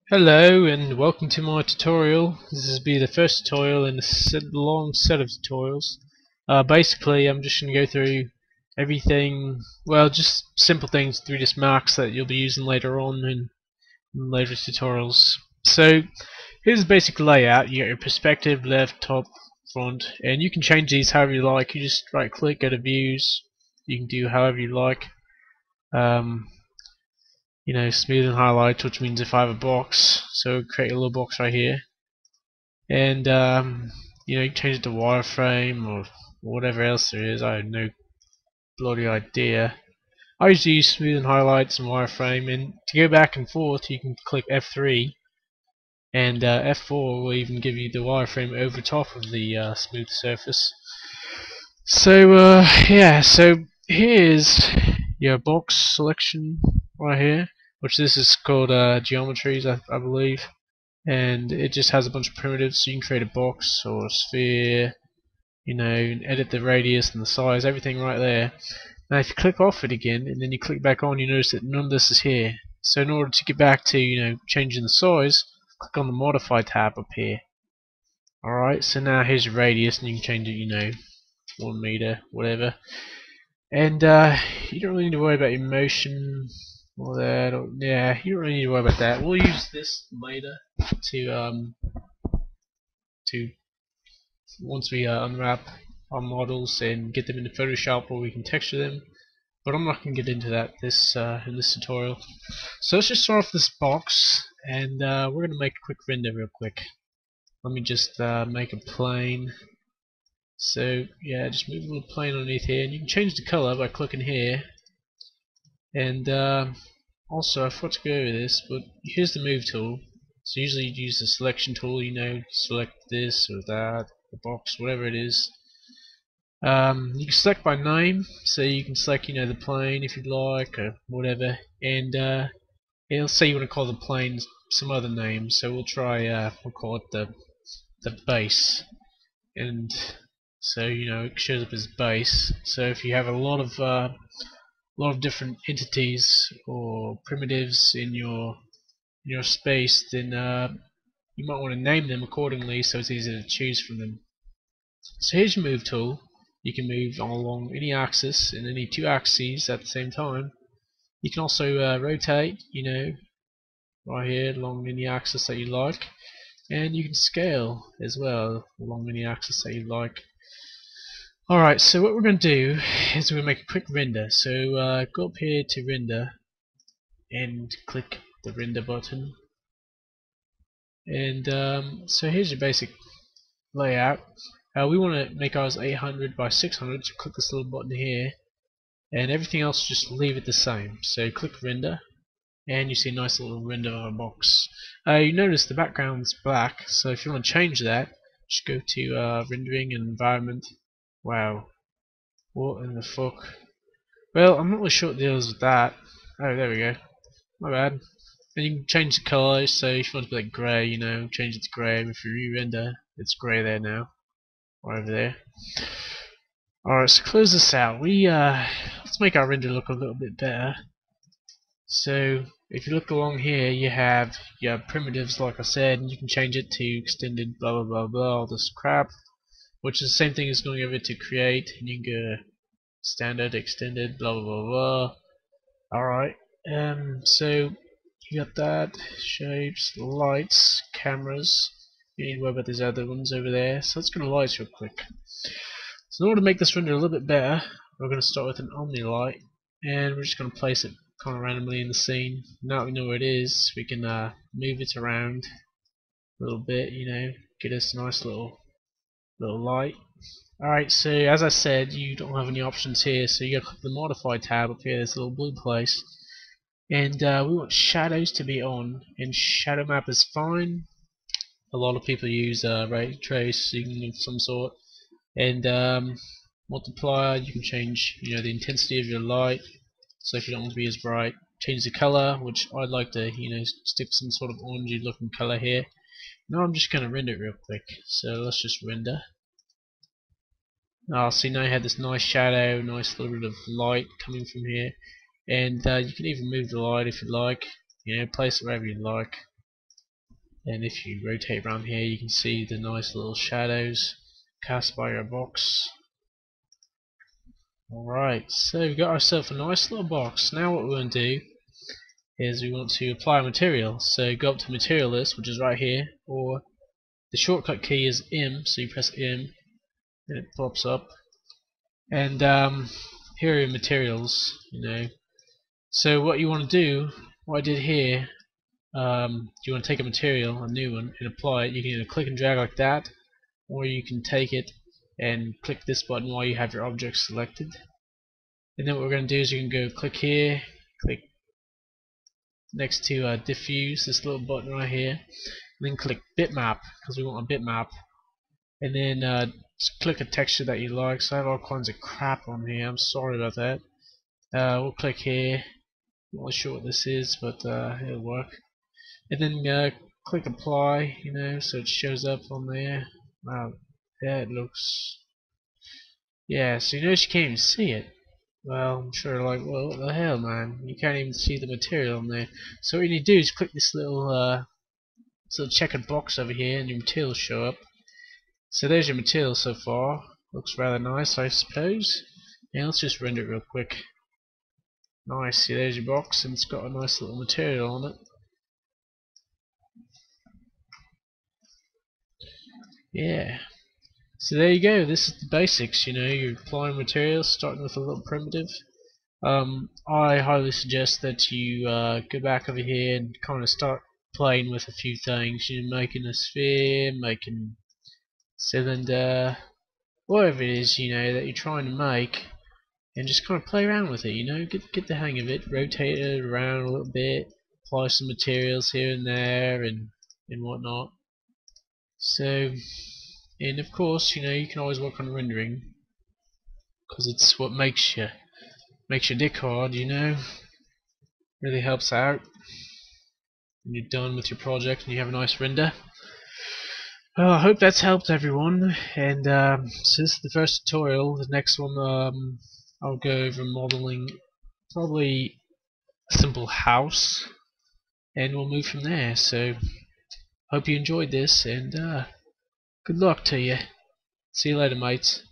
Hello and welcome to my tutorial. This will be the first tutorial in a long set of tutorials. Basically, I'm just going to go through everything, well, just simple things, 3ds Max that you'll be using later on in later tutorials. So, here's the basic layout. You got your perspective, left, top, front, and you can change these however you like. You just right click, go to views. You can do however you like. Um, Smooth and highlight, which means if I have a box, so create a little box right here, and you can change it to wireframe or whatever else there is. I have no bloody idea. I usually use smooth and highlights and wireframe, and to go back and forth you can click F3, and F4 will even give you the wireframe over top of the smooth surface. So yeah, so here's your box selection right here, which this is called geometries, I believe, and it just has a bunch of primitives, so you can create a box or a sphere, and edit the radius and the size, everything right there. Now if you click off it again and then you click back on, you notice that none of this is here. So in order to get back to changing the size, click on the modify tab up here. Alright, so now here's your radius, and you can change it 1 meter, whatever. And you don't really need to worry about your motion or that. Yeah, you don't really need to worry about that. We'll use this later to once we unwrap our models and get them into Photoshop, or we can texture them. But I'm not going to get into that in this tutorial. So let's just start off this box, and we're going to make a quick render real quick. Let me just make a plane. So yeah, just move a little plane underneath here, and you can change the color by clicking here. And also, I forgot to go over this, but here's the move tool. So usually you'd use the selection tool, select this or that, the box, whatever it is. You can select by name, so you can select the plane if you'd like, or whatever, and it'll say you want to call the plane some other name. So we'll try we'll call it the base, and so it shows up as base. So if you have a lot of different entities or primitives in your space, then you might want to name them accordingly so it's easy to choose from them. So here's your move tool. You can move along any axis and any two axes at the same time. You can also rotate, right here along any axis that you like, and you can scale as well along any axis that you like. Alright, so what we're going to do is we're going to make a quick render. So go up here to render and click the render button. And so here's your basic layout. We want to make ours 800 by 600, so click this little button here, and everything else just leave it the same. So click render, and you see a nice little render of a box. You notice the background's black, so if you want to change that, just go to rendering and environment. Wow, what in the fuck? Well, I'm not really sure what deals with that. Oh, there we go. My bad. And you can change the colour, so if you want to be like grey, change it to grey. If you re-render, it's grey there now, or over there. Alright, so close this out. Let's make our render look a little bit better. So if you look along here, you have your primitives, like I said, and you can change it to extended, blah blah blah blah, all this crap, which is the same thing as going over to create, and you can go standard, extended, blah blah blah blah. Alright, so you got that, shapes, lights, cameras. You need to worry about these other ones over there. So let's go to lights real quick. So in order to make this render a little bit better, we're going to start with an Omni light, and we're just going to place it kind of randomly in the scene. Now that we know where it is, we can move it around a little bit, get us a nice little light. Alright, so as I said, you don't have any options here, so you gotta click the modify tab up here, this little blue place. And we want shadows to be on, and shadow map is fine. A lot of people use ray tracing of some sort. And multiplier, you can change the intensity of your light. So if you don't want to be as bright, change the color, which I'd like to stick some sort of orangey looking color here. Now I'm just gonna render it real quick. So let's just render. See, now I had this nice shadow, nice little bit of light coming from here, and you can even move the light if you like. Place it wherever you like. And if you rotate around here, you can see the nice little shadows cast by your box. Alright, so we've got ourselves a nice little box. Now what we're going to do is we want to apply material. So go up to material list, which is right here, or the shortcut key is M, so you press M and it pops up. And here are your materials, So what you want to do, what I did here, you want to take a material, a new one, and apply it. You can either click and drag like that, or you can take it and click this button while you have your object selected. And then what we're going to do is you can go click here, click next to diffuse, this little button right here, and then click bitmap, because we want a bitmap. And then just click a texture that you like. So I have all kinds of crap on here, I'm sorry about that. We'll click here, I'm not sure what this is, but it'll work. And then click apply, so it shows up on there. Wow, yeah, it looks. Yeah, so you notice you can't even see it. Well, I'm sure like, well, what the hell, man? You can't even see the material on there. So what you need to do is click this little checkered box over here, and your materials show up. So there's your material so far. Looks rather nice, I suppose. Yeah, let's just render it real quick. Nice, see there's your box, and it's got a nice little material on it. Yeah. So there you go, this is the basics, you're applying materials, starting with a little primitive. I highly suggest that you go back over here and kind of start playing with a few things, making a sphere, making cylinder, whatever it is, that you're trying to make, and just kind of play around with it, get the hang of it, rotate it around a little bit, apply some materials here and there, and whatnot. So, and of course, you can always work on rendering, because it's what makes your dick hard, really helps out when you're done with your project and you have a nice render. Well, I hope that's helped everyone, and so this is the first tutorial. The next one I'll go over modeling probably a simple house, and we'll move from there. So hope you enjoyed this, and good luck to you. See you later, mates.